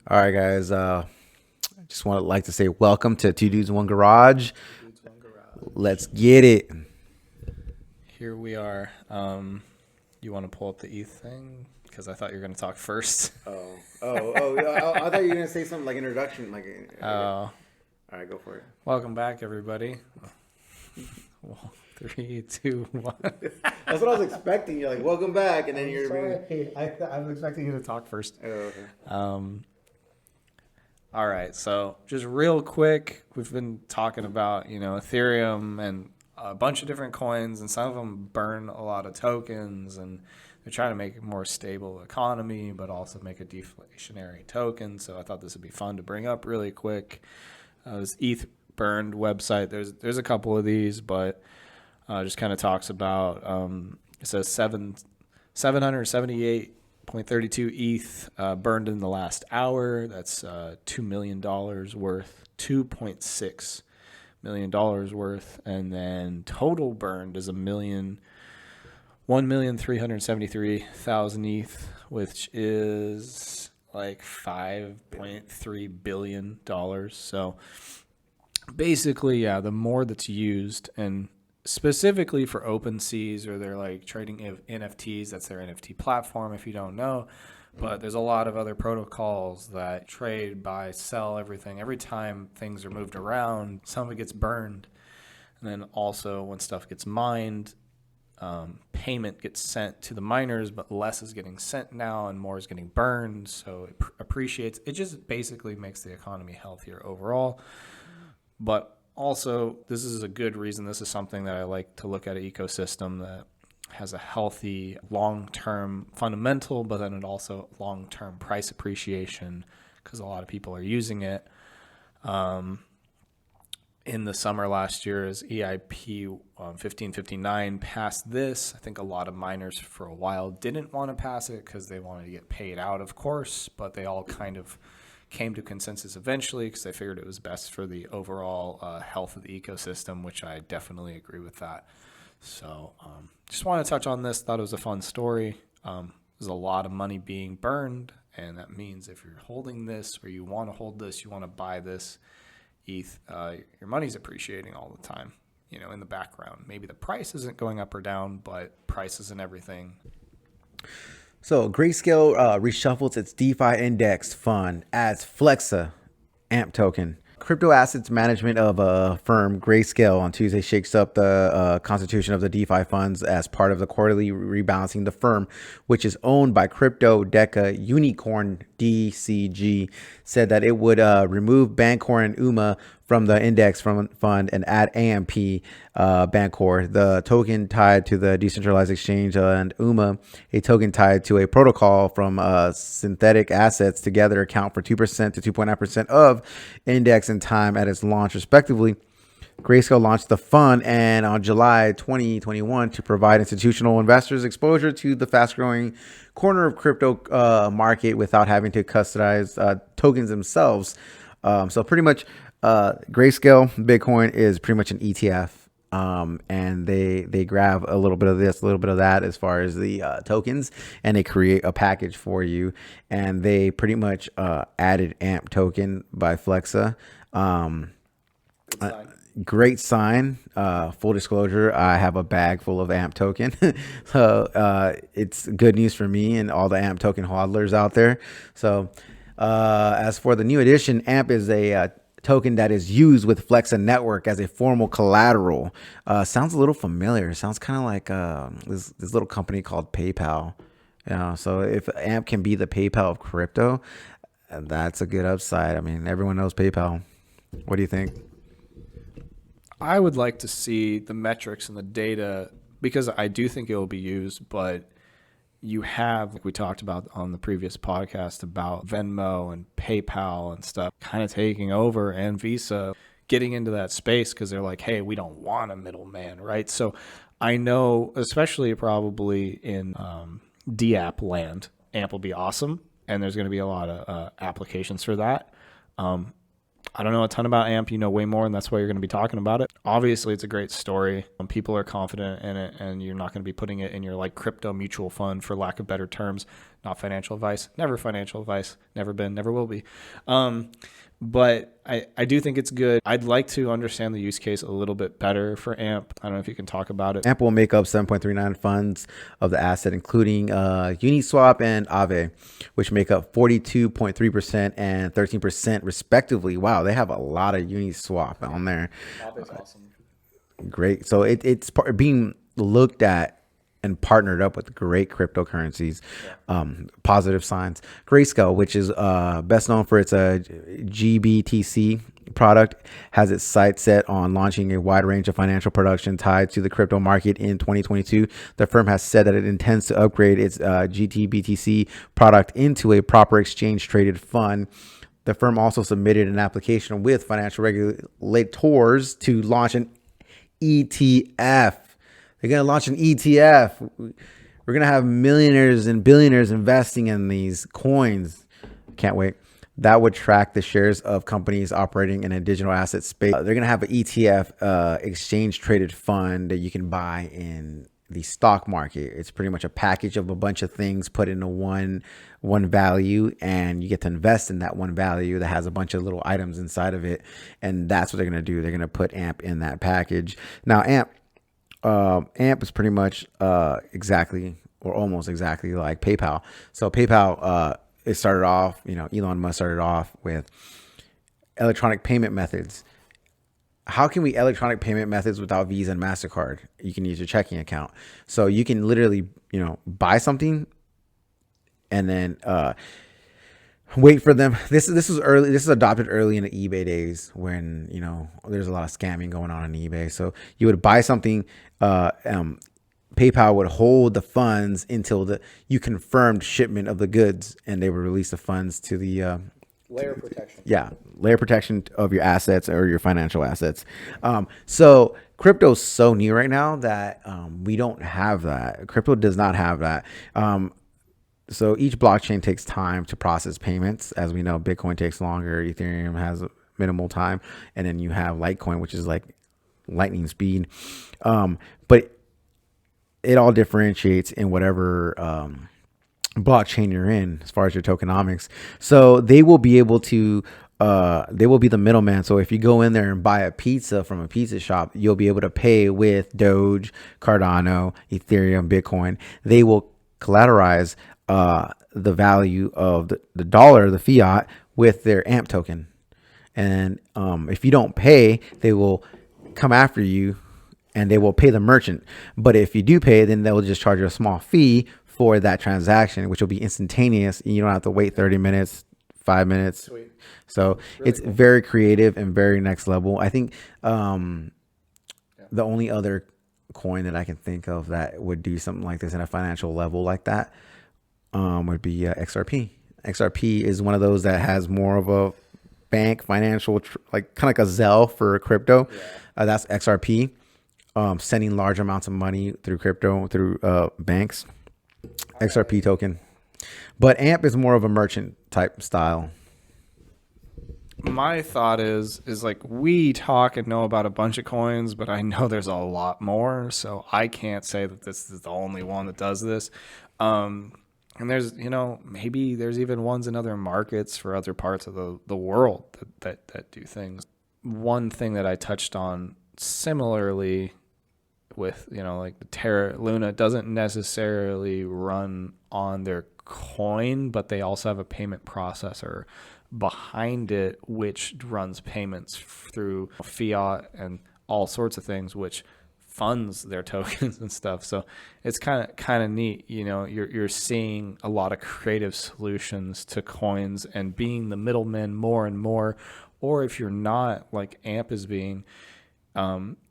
All right, guys. Just want to like to say welcome to Two Dudes One Garage. Dudes One Garage. Let's get it. Here we are. You want to pull up the ETH thing? Because I thought you were going to talk first. I thought you were gonna say something like introduction. Oh, All right, go for it. welcome back, everybody. Well, 3, 2, 1. That's what I was expecting. You're like, welcome back, and then you're Sorry, I was expecting you to talk first. Oh, okay. All right, so just real quick, we've been talking about Ethereum and a bunch of different coins, and some of them burn a lot of tokens, and they're trying to make a more stable economy, but also make a deflationary token. So I thought this would be fun to bring up really quick. This ETH burned website. There's a couple of these, but just kind of talks about. It says 778.32 ETH burned in the last hour. That's $2 million worth, $2.6 million worth, and then total burned is 1,373,000 ETH, which is like $5.3 billion. So basically, yeah, the more that's used, and specifically for OpenSeas, or they're like trading NFTs, that's their NFT platform if you don't know. But there's a lot of other protocols that trade, buy, sell everything. Every time things are moved around, some of it gets burned. And then also when stuff gets mined, payment gets sent to the miners, but less is getting sent now and more is getting burned. So it appreciates. It just basically makes the economy healthier overall. But also, this is a good reason. This is something that I like to look at an ecosystem that has a healthy long-term fundamental, but then it also long-term price appreciation because a lot of people are using it. In the summer last year, as EIP 1559 passed this, I think a lot of miners for a while didn't want to pass it because they wanted to get paid out, of course, but they all kind of came to consensus eventually because they figured it was best for the overall health of the ecosystem, which I definitely agree with that. So just want to touch on this. Thought it was a fun story. There's a lot of money being burned, and that means if you're holding this or you want to hold this, you want to buy this ETH, your money's appreciating all the time, in the background. Maybe the price isn't going up or down, but prices and everything. So Greyscale reshuffles its DeFi index fund, adds Flexa AMP token. Crypto assets management of a firm, Greyscale, on Tuesday shakes up the constitution of the DeFi funds as part of the quarterly rebalancing. The firm, which is owned by crypto Deca Unicorn DCG, said that it would remove Bancor and UMA from the index fund and add AMP Bancor, the token tied to the decentralized exchange, and UMA, a token tied to a protocol from synthetic assets, together account for 2% to 2.9% of index and time at its launch, respectively. Grayscale launched the fund and on July 2021 to provide institutional investors exposure to the fast-growing corner of crypto market without having to custodize tokens themselves. So pretty much, Grayscale Bitcoin is pretty much an ETF. And they grab a little bit of this, a little bit of that as far as the tokens, and they create a package for you. And they pretty much added AMP token by Flexa. Good sign. Great sign. Full disclosure, I have a bag full of AMP token. So it's good news for me and all the AMP token hodlers out there. So as for the new edition, AMP is a token that is used with Flexa Network as a formal collateral. Sounds a little familiar. Sounds kind of like this little company called PayPal. So if AMP can be the PayPal of crypto, that's a good upside. I mean, everyone knows PayPal. What do you think? I would like to see the metrics and the data because I do think it will be used, but you have, like we talked about on the previous podcast about Venmo and PayPal and stuff kind of taking over, and Visa getting into that space because they're like, hey, we don't want a middleman, right? So I know, especially probably in DApp land, AMP will be awesome, and there's going to be a lot of applications for that. I don't know a ton about AMP. You know way more, and that's why you're going to be talking about it. Obviously, it's a great story. People are confident in it, and you're not going to be putting it in your like crypto mutual fund, for lack of better terms. not financial advice, never financial advice, never been, never will be. But I do think it's good. I'd like to understand the use case a little bit better for AMP. I don't know if you can talk about it. AMP will make up 7.39 funds of the asset, including Uniswap and Aave, which make up 42.3% and 13% respectively. Wow, they have a lot of Uniswap on there. Aave's awesome. Great. So it's being looked at and partnered up with great cryptocurrencies. Positive signs. Grayscale, which is best known for its GBTC product, has its sights set on launching a wide range of financial production tied to the crypto market in 2022. The firm has said that it intends to upgrade its GTBTC product into a proper exchange traded fund. The firm also submitted an application with financial regulators to launch an ETF. They're going to launch an ETF. We're going to have millionaires and billionaires investing in these coins. Can't wait. That would track the shares of companies operating in a digital asset space. They're going to have an ETF, exchange traded fund that you can buy in the stock market. It's pretty much a package of a bunch of things put into one value, and you get to invest in that one value that has a bunch of little items inside of it. And that's what they're going to do. They're going to put AMP in that package. Now, AMP is pretty much exactly or almost exactly like PayPal. So PayPal, it started off, Elon Musk started off with electronic payment methods. How can we electronic payment methods without Visa and MasterCard? You can use your checking account. So you can literally, buy something and then wait for them. This is early. This is adopted early in the eBay days when, there's a lot of scamming going on eBay. So you would buy something, PayPal would hold the funds until you confirmed shipment of the goods, and they would release the funds to the Layer protection. Yeah, layer protection of your assets or your financial assets. So crypto's so new right now that we don't have that. Crypto does not have that. So each blockchain takes time to process payments. As we know, Bitcoin takes longer. Ethereum has minimal time. And then you have Litecoin, which is like lightning speed. But it all differentiates in whatever blockchain you're in as far as your tokenomics. So they will be able to they will be the middleman. So if you go in there and buy a pizza from a pizza shop, you'll be able to pay with Doge, Cardano, Ethereum, Bitcoin. They will collateralize the value of the dollar, the fiat, with their AMP token. And if you don't pay, they will come after you and they will pay the merchant. But if you do pay, then they'll just charge you a small fee for that transaction, which will be instantaneous. You don't have to wait 30 minutes, 5 minutes. Sweet. So really it's cool. Very creative and very next level. I think the only other coin that I can think of that would do something like this in a financial level like that would be XRP. XRP is one of those that has more of a bank financial, like kind of like a Zelle for crypto. Yeah. That's XRP. Sending large amounts of money through crypto, through banks. XRP token. But AMP is more of a merchant type style. My thought is like we talk and know about a bunch of coins, but I know there's a lot more. So I can't say that this is the only one that does this. And there's, maybe there's even ones in other markets for other parts of the world that do things. One thing that I touched on similarly with, like the Terra Luna doesn't necessarily run on their coin, but they also have a payment processor behind it, which runs payments through fiat and all sorts of things, which funds their tokens and stuff. So it's kind of neat. You're seeing a lot of creative solutions to coins and being the middleman more and more. Or if you're not, like AMP is being,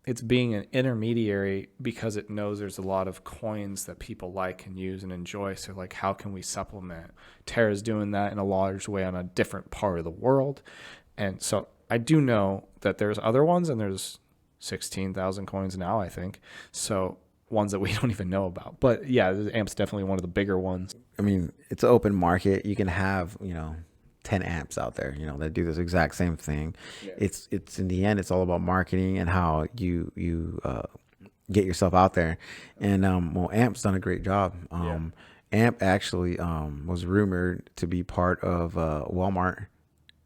it's being an intermediary because it knows there's a lot of coins that people like and use and enjoy. So like, how can we supplement? Terra's doing that in a large way on a different part of the world. And so I do know that there's other ones, and there's 16,000 coins now, I think. So ones that we don't even know about. But yeah, AMP's definitely one of the bigger ones. I mean, it's an open market. You can have, 10 amps out there, that do this exact same thing. Yeah. It's in the end, it's all about marketing and how you get yourself out there. And amp's done a great job. AMP actually was rumored to be part of Walmart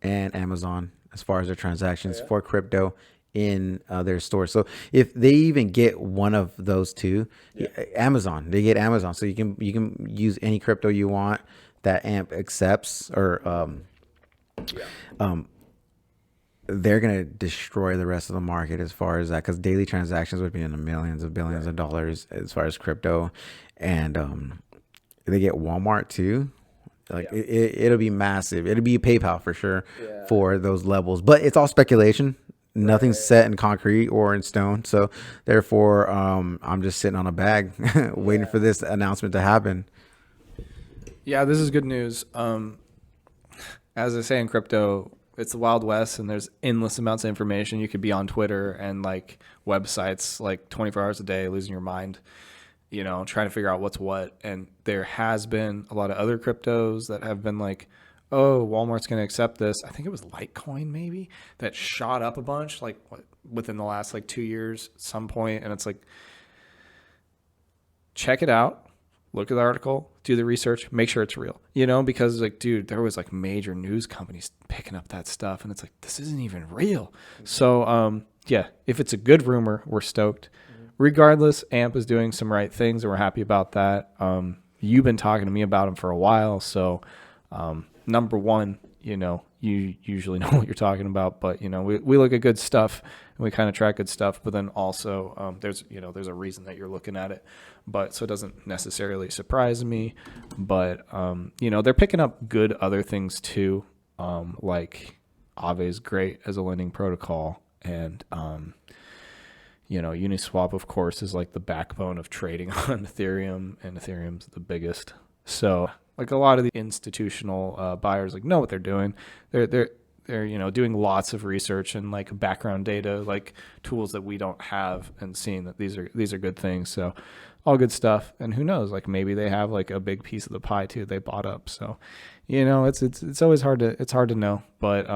and Amazon as far as their transactions for crypto in their stores. So if they even get one of those two, Amazon, they get Amazon. So you can use any crypto you want that AMP accepts, or they're gonna destroy the rest of the market as far as that, because daily transactions would be in the millions of billions of dollars as far as crypto, and they get Walmart too. Like it'll be massive. It'll be PayPal for sure for those levels, but it's all speculation. Nothing's set in concrete or in stone. So therefore, I'm just sitting on a bag waiting for this announcement to happen. Yeah, this is good news. As I say in crypto, it's the Wild West, and there's endless amounts of information. You could be on Twitter and like websites like 24 hours a day, losing your mind, trying to figure out what's what. And there has been a lot of other cryptos that have been like, oh, Walmart's going to accept this. I think it was Litecoin maybe that shot up a bunch like within the last like 2 years at some point. And it's like, check it out. Look at the article, do the research, make sure it's real, because like, dude, there was like major news companies picking up that stuff. And it's like, this isn't even real. So, if it's a good rumor, we're stoked. Regardless, AMP is doing some right things and we're happy about that. You've been talking to me about them for a while. So, number one, you usually know what you're talking about, but we look at good stuff and we kind of track good stuff, but then also, there's a reason that you're looking at it, but so it doesn't necessarily surprise me, but, they're picking up good other things too. Like Aave is great as a lending protocol, and, Uniswap, of course, is like the backbone of trading on Ethereum, and Ethereum's the biggest. So like a lot of the institutional buyers like know what they're doing. They're doing lots of research and like background data, like tools that we don't have, and seeing that these are good things. So all good stuff. And who knows, like maybe they have like a big piece of the pie too they bought up. So it's always hard to know. But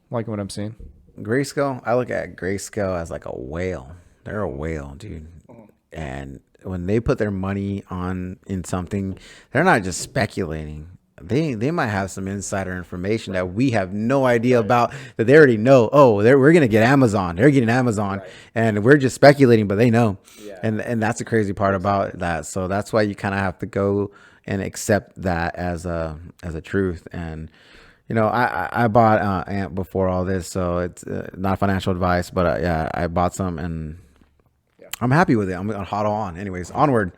like what I'm seeing. Grayscale, I look at Grayscale as like a whale. They're a whale, dude. And when they put their money in something, they're not just speculating. They might have some insider information that we have no idea about, that they already know. Oh, we're gonna get Amazon. They're getting Amazon, and we're just speculating, but they know. And that's the crazy part about that. So that's why you kind of have to go and accept that as a truth. And I bought AMP before all this, so it's not financial advice, but I bought some, and I'm happy with it. I'm gonna hot on. Anyways, onward.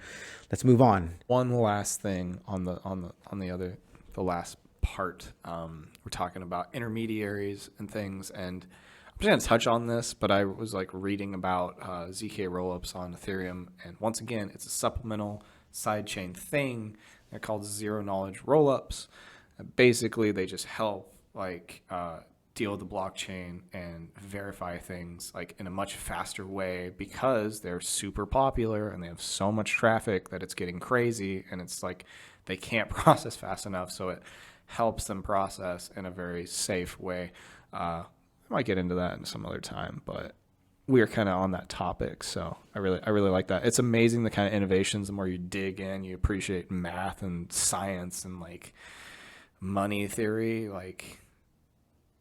Let's move on. One last thing on the last part. We're talking about intermediaries and things, and I'm just gonna touch on this. But I was like reading about ZK rollups on Ethereum, and once again, it's a supplemental sidechain thing. They're called zero knowledge rollups. Basically, they just help like deal with the blockchain and verify things like in a much faster way, because they're super popular and they have so much traffic that it's getting crazy, and it's like they can't process fast enough. So it helps them process in a very safe way. I might get into that in some other time, but we are kind of on that topic. So I really like that. It's amazing the kind of innovations. The more you dig in, you appreciate math and science and like money theory, like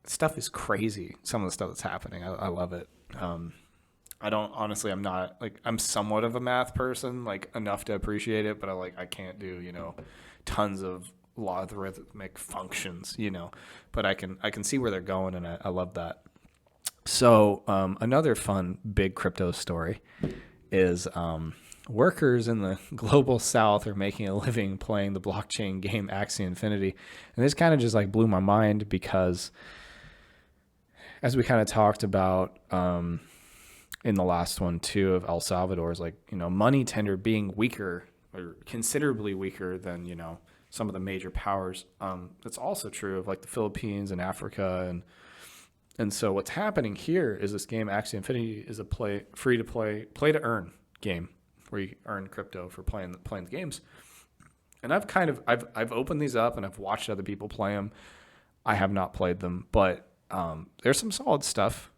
stuff is crazy. Some of the stuff that's happening, I love it. I don't, honestly, I'm somewhat of a math person, like enough to appreciate it, but I can't do, tons of logarithmic functions, but I can see where they're going, and I love that. So, another fun big crypto story is, workers in the global south are making a living playing the blockchain game Axie Infinity. And this kind of just like blew my mind, because as we kind of talked about in the last one too of El Salvador's like, money tender being weaker, or considerably weaker than, some of the major powers. That's also true of like the Philippines and Africa. And so what's happening here is this game Axie Infinity is a free to play to earn game, where you earn crypto for playing the games. And I've opened these up and I've watched other people play them. I have not played them, but there's some solid stuff.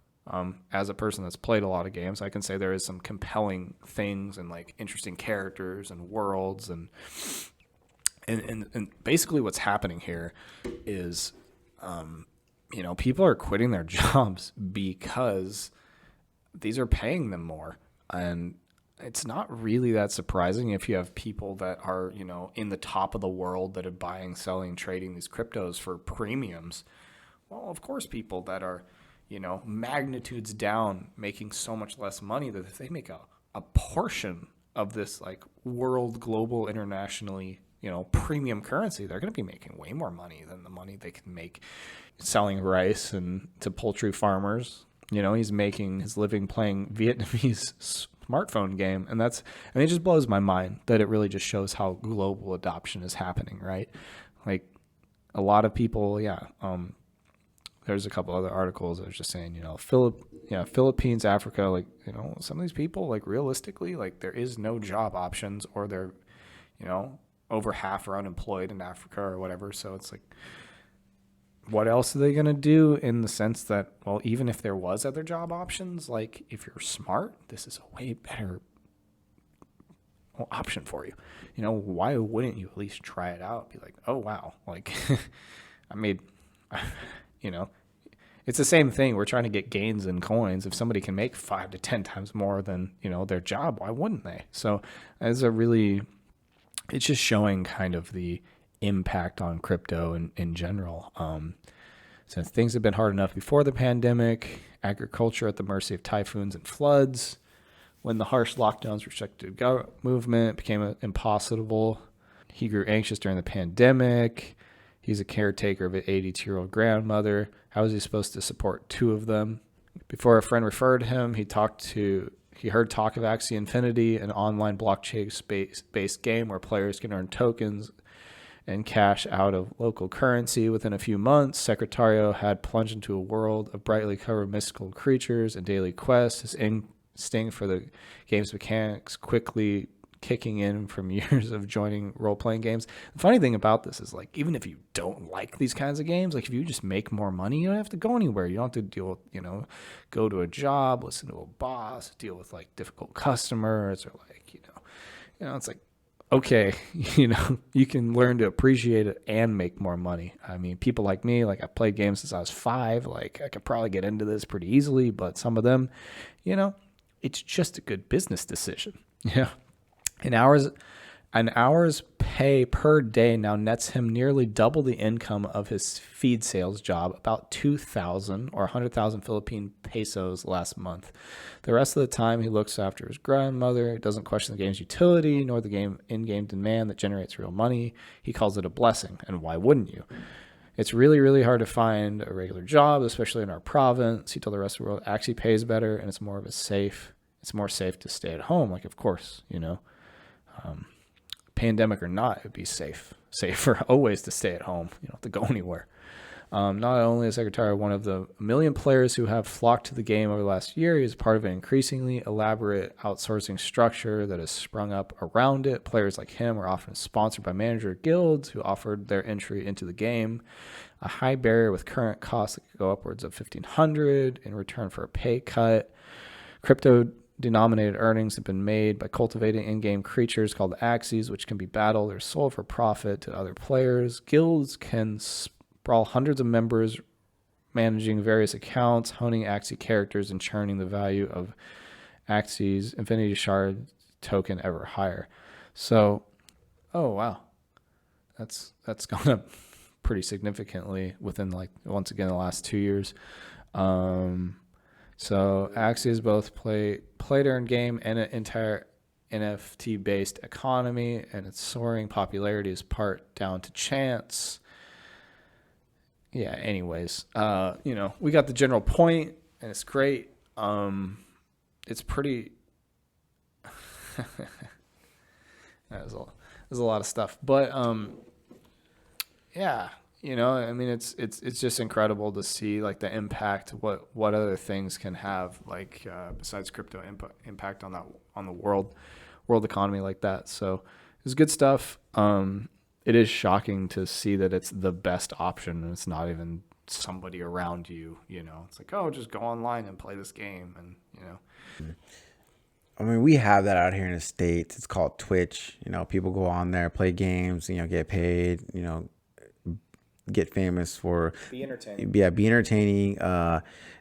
As a person that's played a lot of games, I can say there is some compelling things and like interesting characters and worlds and basically what's happening here is, people are quitting their jobs because these are paying them more. And it's not really that surprising if you have people that are, in the top of the world that are buying, selling, trading these cryptos for premiums. Well, of course, people that are, magnitudes down, making so much less money that if they make a portion of this like world, global, internationally, premium currency, they're going to be making way more money than the money they can make selling rice and to poultry farmers. He's making his living playing Vietnamese smartphone game, and it just blows my mind that it really just shows how global adoption is happening, right? Like a lot of people, there's a couple other articles that was just saying, Philippines, Africa, like, some of these people, like realistically, like there is no job options, or they're, over half are unemployed in Africa or whatever. So it's like, what else are they going to do, in the sense that, well, even if there was other job options, like if you're smart, this is a way better option for you. Why wouldn't you at least try it out? Be like, oh, wow. Like I made, it's the same thing. We're trying to get gains in coins. If somebody can make 5 to 10 times more than, their job, why wouldn't they? So it's just showing kind of the impact on crypto in general. Since things have been hard enough before the pandemic, agriculture at the mercy of typhoons and floods, when the harsh lockdowns restricted movement, it became impossible. He grew anxious during the pandemic. He's a caretaker of an 82-year-old grandmother. How was he supposed to support 2 of them? Before a friend referred him, he heard talk of Axie Infinity, an online blockchain-based game where players can earn tokens and cash out of local currency. Within a few months, Secretario had plunged into a world of brightly covered mystical creatures and daily quests. His instinct for the game's mechanics quickly kicking in from years of joining role-playing games. The funny thing about this is, like, even if you don't like these kinds of games, like if you just make more money, you don't have to go anywhere. You don't have to deal with, go to a job, listen to a boss, deal with like difficult customers, or like, it's like, okay, you can learn to appreciate it and make more money. I mean, people like me, like I've played games since I was 5, like I could probably get into this pretty easily, but some of them, it's just a good business decision. Yeah. An hour's pay per day now nets him nearly double the income of his feed sales job, about 2,000 or 100,000 Philippine pesos last month. The rest of the time, he looks after his grandmother. He doesn't question the game's utility nor the in-game demand that generates real money. He calls it a blessing, and why wouldn't you? It's really, really hard to find a regular job, especially in our province. He told the rest of the world actually pays better, and it's more safe to stay at home. Like, of course, pandemic or not, it would be safer always to stay at home. You don't have to go anywhere. Not only is Secretary one of the million players who have flocked to the game over the last year, he is part of an increasingly elaborate outsourcing structure that has sprung up around it. Players like him are often sponsored by manager guilds who offered their entry into the game. A high barrier with current costs that could go upwards of $1,500 in return for a pay cut. Crypto-denominated earnings have been made by cultivating in-game creatures called Axies, which can be battled or sold for profit to other players. Guilds can sprawl hundreds of members managing various accounts, honing Axie characters, and churning the value of Axie's Infinity Shard token ever higher. So, oh wow, that's gone up pretty significantly within, like, once again, the last 2 years. So Axie is both play to earn game and an entire NFT based economy, and its soaring popularity is part down to chance. Yeah, anyways, we got the general point, and it's great. It's pretty there's a lot of stuff, but yeah, I mean, it's just incredible to see, like, the impact, what other things can have, like, besides crypto impact on the world economy like that. So it's good stuff. It is shocking to see that it's the best option, and it's not even somebody around you. It's like, oh, just go online and play this game, and I mean, we have that out here in the States. It's called Twitch. People go on there, play games, get paid, get famous for be entertaining. Yeah, be entertaining.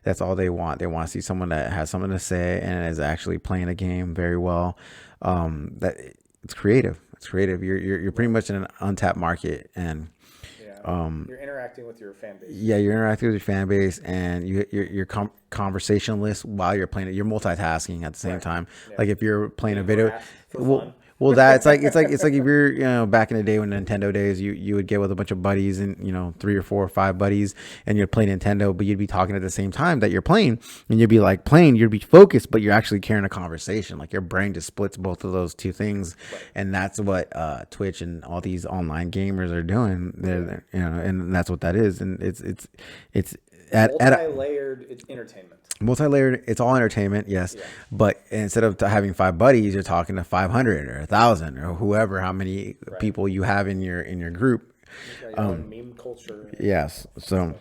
That's all they want. They want to see someone that has something to say and is actually playing a game very well. That it's creative. It's creative. You're pretty much in an untapped market, and you're interacting with your fan base. yeah, you're interacting with your fan base, and you're conversationalist while you're playing it. You're multitasking at the same time. Yeah. Like if you're playing a video, fun. well, that it's like if you're back in the day when Nintendo days, you would get with a bunch of buddies and 3 or 4 or 5 buddies, and you'd play Nintendo, but you'd be talking at the same time that you're playing, and you'd be like playing, you'd be focused, but you're actually carrying a conversation. Like your brain just splits both of those two things, and that's what Twitch and all these online gamers are doing. They're and that's what that is, and it's multi-layered. It's entertainment. Multi-layered, it's all entertainment, yes. Yeah. But instead of having 5 buddies, you're talking to 500 or 1,000 or whoever, how many people you have in your group. Meme culture. Yes. So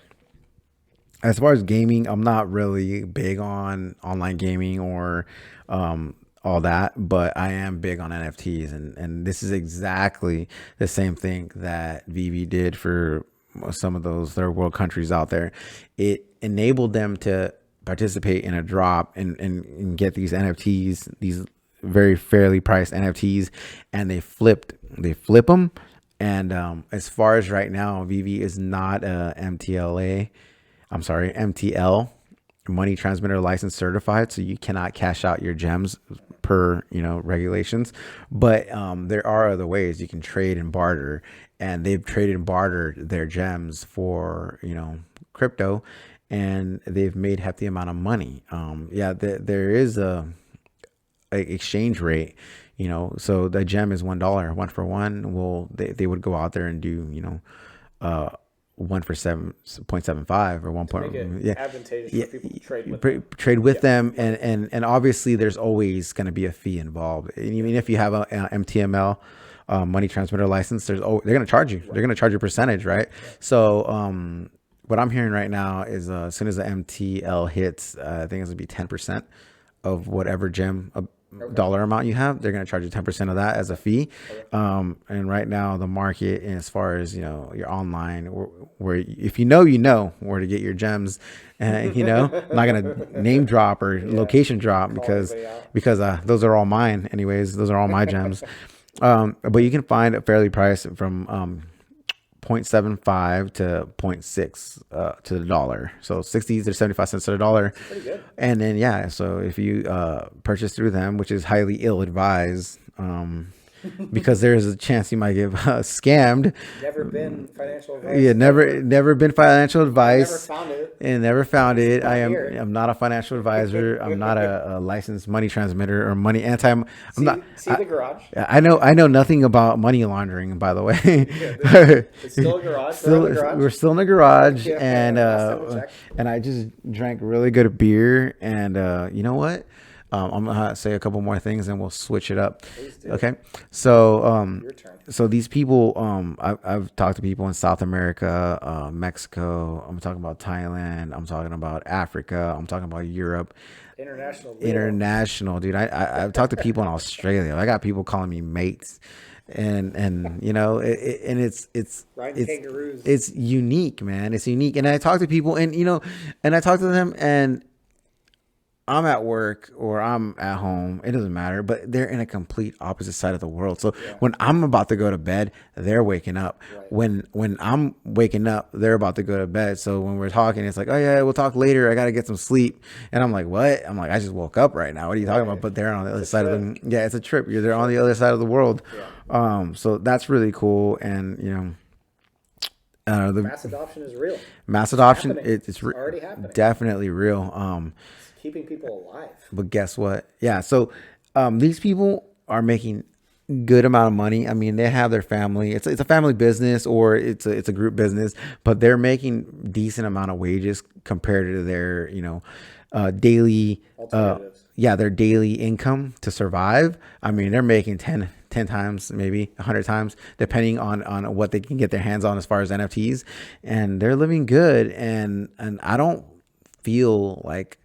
as far as gaming, I'm not really big on online gaming or all that, but I am big on NFTs, and this is exactly the same thing that Veve did for some of those third world countries out there. It enabled them to participate in a drop and get these NFTs, these very fairly priced NFTs, and they flip them. And as far as right now, Veve is not a MTL, money transmitter license certified, so you cannot cash out your gems per regulations. But there are other ways you can trade and barter, and they've traded and bartered their gems for crypto, and they've made hefty amount of money. There is a exchange rate, so the gem is $1, 1 for 1. Well, they would go out there and do 1 for 7.75 or 1 point. Advantageous for people to trade with them, and obviously there's always going to be a fee involved. And even if you have a MTML money transmitter license, they're going to charge you. They're going to charge you a percentage, right? So what I'm hearing right now is as soon as the MTL hits, I think it's going to be 10% of whatever gem dollar amount you have. They're going to charge you 10% of that as a fee. And right now the market, as far as your online, where if you know where to get your gems, and I'm not going to name drop or location drop because those are all mine anyways. Those are all my gems. But you can find it fairly priced from 0.75 to 0.6 to the dollar, so 60 to 75 cents to the dollar. Pretty good. And then so if you purchase through them, which is highly ill-advised, because there's a chance you might get scammed. Never been financial advice. Yeah, never been financial advice. Never found it. And never found it. I'm not a financial advisor. I'm not a licensed money transmitter or money anti. The garage. I know nothing about money laundering, by the way. It's still a garage. We're still in the garage, and I just drank really good beer, and you know what? I'm gonna say a couple more things and we'll switch it up. Okay. So Your turn. so these people, I've talked to people in South America, Mexico. I'm talking about Thailand. I'm talking about Africa. I'm talking about Europe. International, dude. I've talked to people in Australia. I got people calling me mates. And it's unique, man. It's unique. And I talk to people, and I talk to them, and I'm at work or I'm at home, it doesn't matter, but they're in a complete opposite side of the world. So when I'm about to go to bed, they're waking up. Right. When I'm waking up, they're about to go to bed. So when we're talking, it's like, oh yeah, we'll talk later. I got to get some sleep. And I'm like, what? I'm like, I just woke up right now. What are you talking about? But they're on the other side of the, it's a trip. They're on the other side of the world. Yeah. So that's really cool. And, the mass adoption is real. Mass adoption, it's already happening. Definitely real. Keeping people alive. But guess what? Yeah. So these people are making good amount of money. I mean, they have their family. It's a family business or it's a group business, but they're making decent amount of wages compared to their daily their daily income to survive. I mean, they're making 10 times, maybe 100 times, depending on what they can get their hands on as far as NFTs. And they're living good. And I don't feel like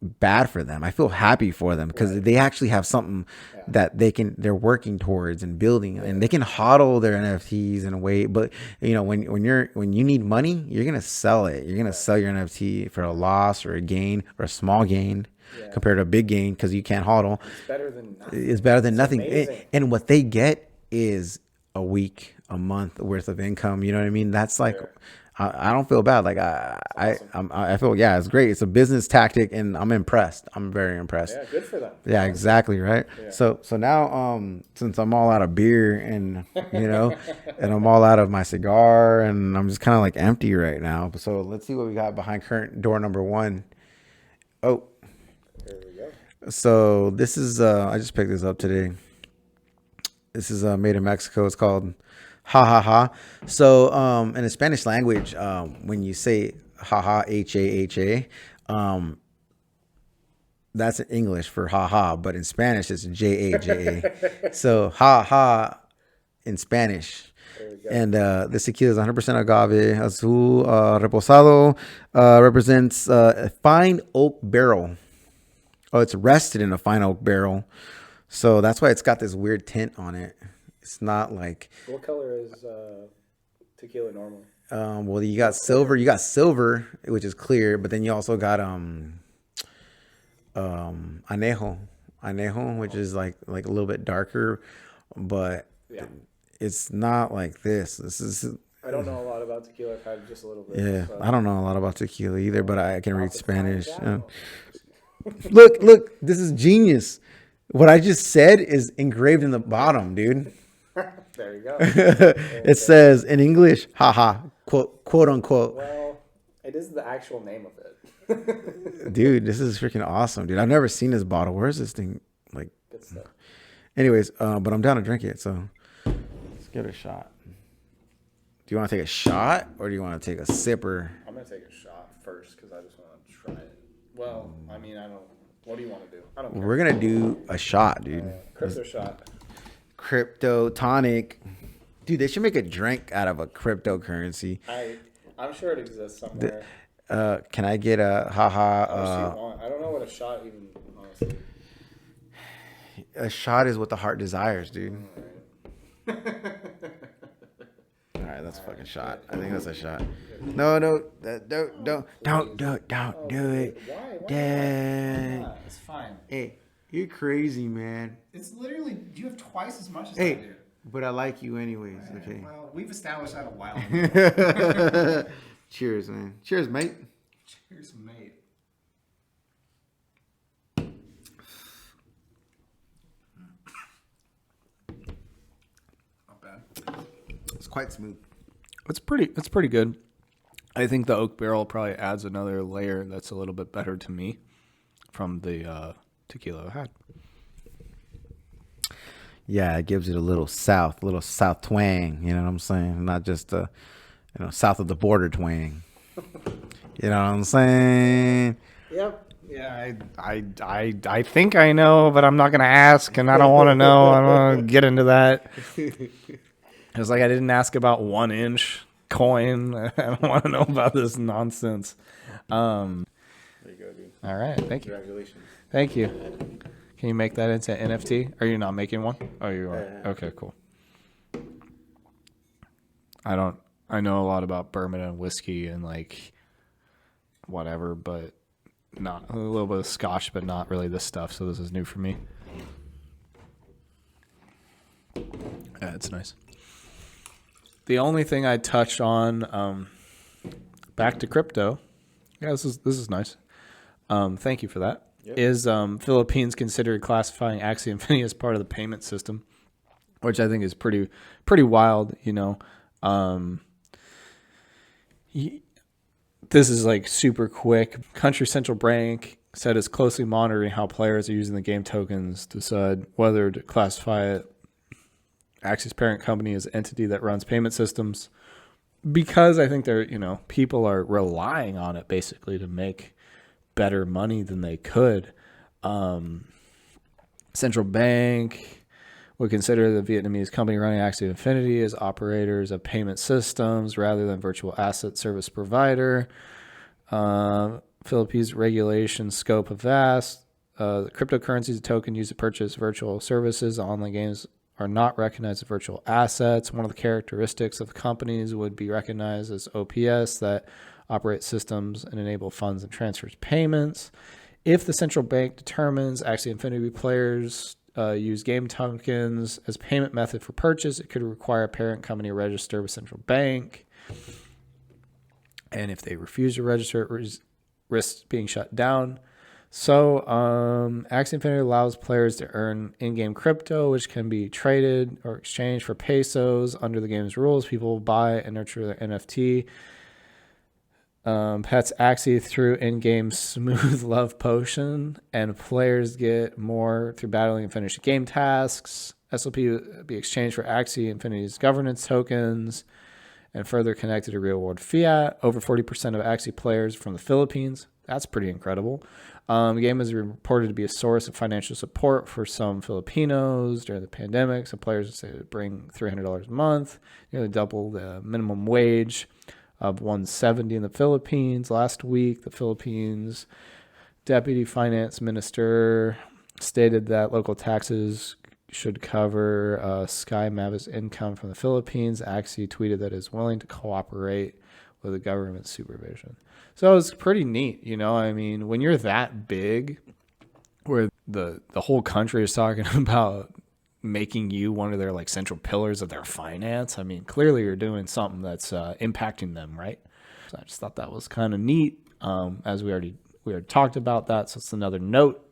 bad for them. I feel happy for them because they actually have something that they're working towards and building, and they can hodl their NFTs in a way. But when you need money, you're gonna sell it. You're gonna sell your NFT for a loss or a gain or a small gain compared to a big gain because you can't hodl. It's better than nothing. It's better than nothing. Amazing. And what they get is a week, a month worth of income. You know what I mean? That's like. I don't feel bad. Like I feel, it's great. It's a business tactic, and I'm impressed. I'm very impressed. Yeah, good for them. Yeah, exactly. Right. Yeah. So now, since I'm all out of beer and, and I'm all out of my cigar and I'm just kind of like empty right now. So let's see what we got behind current door number 1. Oh, here we go. So this is, I just picked this up today. This is made in Mexico. It's called ha ha ha. So in the Spanish language, when you say ha ha, H-A-H-A, that's in English for ha ha, but in Spanish it's J-A-J-A. So ha ha in Spanish. And this tequila is 100% agave azul reposado, represents a fine oak barrel. Oh, it's rested in a fine oak barrel. So that's why it's got this weird tint on it. It's not like. What color is tequila normally? Well, you got silver. You got silver, which is clear, but then you also got anejo, which is like a little bit darker, but it's not like this. This is. I don't know a lot about tequila. I've had just a little bit. Yeah, so. I don't know a lot about tequila either, but I can read Spanish. Look, this is genius. What I just said is engraved in the bottom, dude. There you go. It says in English, haha, quote unquote. Well, it is the actual name of it. Dude, this is freaking awesome, dude. I've never seen this bottle. Where's this thing? Like, good stuff. Anyways, but I'm down to drink it, so let's give it a shot. Do you want to take a shot or do you want to take a sipper? I'm going to take a shot first because I just want to try it. Well, I mean, I don't. What do you want to do? I don't care. We're going to do a shot, dude. Crypto shot. Crypto tonic. Dude, they should make a drink out of a cryptocurrency. I'm sure it exists somewhere. Can I get a haha? I don't know what a shot even, honestly. A shot is what the heart desires, dude. All right, that's a fucking shot. I think that's a shot. No, don't do it. Why? Dad. It's fine. Hey, you're crazy, man. It's literally, you have twice as much as I Hey, do. but I like you anyways. Okay. Well, we've established that a while ago. Cheers, man. Cheers, mate. Cheers, mate. Not bad. It's quite smooth. It's pretty good. I think the oak barrel probably adds another layer that's a little bit better to me from the tequila I had. Yeah, it gives it a little south twang. You know what I'm saying? Not just south of the border twang. You know what I'm saying? Yep. Yeah, I think I know, but I'm not gonna ask, and I don't want to know. I don't want to get into that. It's like I didn't ask about 1 inch coin. I don't want to know about this nonsense. There you go, dude. All right, thank you. Congratulations. Thank you. Can you make that into NFT? Are you not making one? Oh, you are. Okay, cool. I know a lot about bourbon and whiskey and like whatever, but not a little bit of scotch, but not really this stuff. So this is new for me. Yeah, it's nice. The only thing I touched on, back to crypto. Yeah, this is nice. Thank you for that. Yep. Is Philippines considered classifying Axie Infinity as part of the payment system, which I think is pretty wild. This is like super quick. Country Central Bank said it's closely monitoring how players are using the game tokens to decide whether to classify it. Axie's parent company is an entity that runs payment systems because I think people are relying on it basically to make better money than they could. Central bank would consider the Vietnamese company running Axie Infinity as operators of payment systems rather than virtual asset service provider. Philippines regulation scope of vast. The cryptocurrencies a token used to purchase virtual services. Online games are not recognized as virtual assets. One of the characteristics of companies would be recognized as OPS that operate systems and enable funds and transfers payments. If the central bank determines Axie Infinity players use game tokens as payment method for purchase, it could require a parent company to register with central bank. And if they refuse to register, it risks being shut down. So Axie Infinity allows players to earn in-game crypto, which can be traded or exchanged for pesos under the game's rules. People buy and nurture their NFT. Pets Axie through in-game smooth love potion, and players get more through battling and finishing game tasks. SLP will be exchanged for Axie Infinity's governance tokens and further connected to real-world fiat. Over 40% of Axie players from the Philippines. That's pretty incredible. The game is reported to be a source of financial support for some Filipinos during the pandemic. Some players say it bring $300 a month, nearly double the minimum wage of $170 in the Philippines. Last week, the Philippines deputy finance minister stated that local taxes should cover Sky Mavis income from the Philippines. Axie tweeted that it is willing to cooperate with the government supervision. So it's pretty neat, you know. I mean, when you're that big, where the whole country is talking about making you one of their like central pillars of their finance, I mean, clearly you're doing something that's impacting them, right? So I just thought that was kind of neat. As we already talked about that, so it's another note